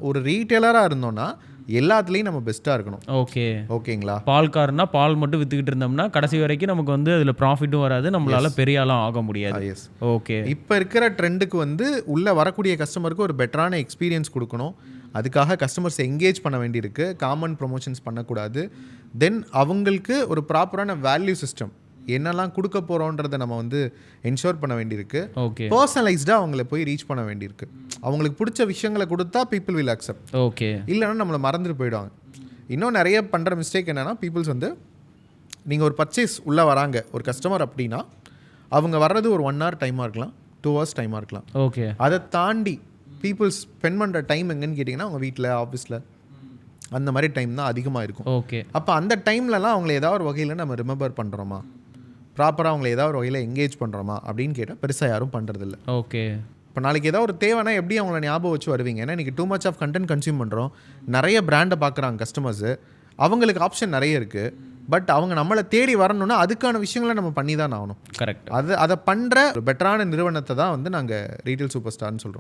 ஒரு ரீட்டெயிலராக இருந்தோம்னா எல்லாத்துலேயும் நம்ம பெஸ்ட்டாக இருக்கணும். ஓகேங்களா? பால்காரனா பால் மட்டும் விற்றுக்கிட்டு இருந்தோம்னா கடைசி வரைக்கும் நமக்கு வந்து அதில் ப்ராஃபிட்டும் வராது, நம்மளால பெரிய ஆளாக ஆக முடியாது. எஸ். இப்போ இருக்கிற ட்ரெண்டுக்கு வந்து உள்ளே வரக்கூடிய கஸ்டமருக்கு ஒரு பெட்டரான எக்ஸ்பீரியன்ஸ் கொடுக்கணும். அதுக்காக கஸ்டமர்ஸ் எங்கேஜ் பண்ண வேண்டியிருக்கு. காமன் ப்ரொமோஷன்ஸ் பண்ணக்கூடாது. தென் அவங்களுக்கு ஒரு ப்ராப்பரான வேல்யூ சிஸ்டம் என்னெல்லாம் கொடுக்க போகிறோன்றதை நம்ம வந்து என்ஷோர் பண்ண வேண்டியிருக்கு. பர்சனலைஸ்டாக அவங்கள போய் ரீச் பண்ண வேண்டியிருக்கு. அவங்களுக்கு பிடிச்ச விஷயங்களை கொடுத்தா பீப்புள் வில் அக்செப்ட். இல்லைன்னா நம்மளை மறந்துட்டு போயிடுவாங்க. இன்னும் நிறைய பண்ணுற மிஸ்டேக் என்னென்னா, பீப்புள்ஸ் வந்து நீங்கள் ஒரு பர்ச்சேஸ் உள்ளே வராங்க ஒரு கஸ்டமர் அப்படின்னா அவங்க வர்றது ஒரு 1 hour டைமாக இருக்கலாம், 2 hours டைமாக இருக்கலாம். அதை தாண்டி பீப்புள்ஸ் ஸ்பெண்ட் பண்ணுற டைம் எங்கன்னு கேட்டிங்கன்னா அவங்க வீட்டில், ஆஃபீஸில், அந்த மாதிரி டைம் தான் அதிகமாக இருக்கும். அப்போ அந்த டைம்லலாம் அவங்கள ஏதாவது ஒரு வகையில் நம்ம ரிமெம்பர் பண்ணுறோமா, ப்ராப்பராக அவங்கள ஏதாவது ஒரு வகையில் எங்கேஜ் பண்ணுறோமா அப்படின்னு கேட்டால் பெருசாக யாரும் பண்ணுறதில்ல. இப்போ நாளைக்கு ஏதாவது ஒரு தேவைன்னா எப்படி அவங்கள ஞாபகம் வச்சு வருவீங்க? ஏன்னா இன்றைக்கி too much of content consume பண்ணுறோம். நிறைய பிராண்டை பார்க்குறாங்க கஸ்டமர்ஸு. அவங்களுக்கு ஆப்ஷன் நிறைய இருக்குது. பட் அவங்க நம்மளை தேடி வரணும்னா அதுக்கான விஷயங்களை நம்ம பண்ணி தான் ஆகணும். கரெக்ட். அதை பண்ணுற ஒரு பெட்டரான நிறுவனத்தை தான் வந்து நாங்கள் ரீட்டைல் சூப்பர் ஸ்டார்னு சொல்கிறோம்.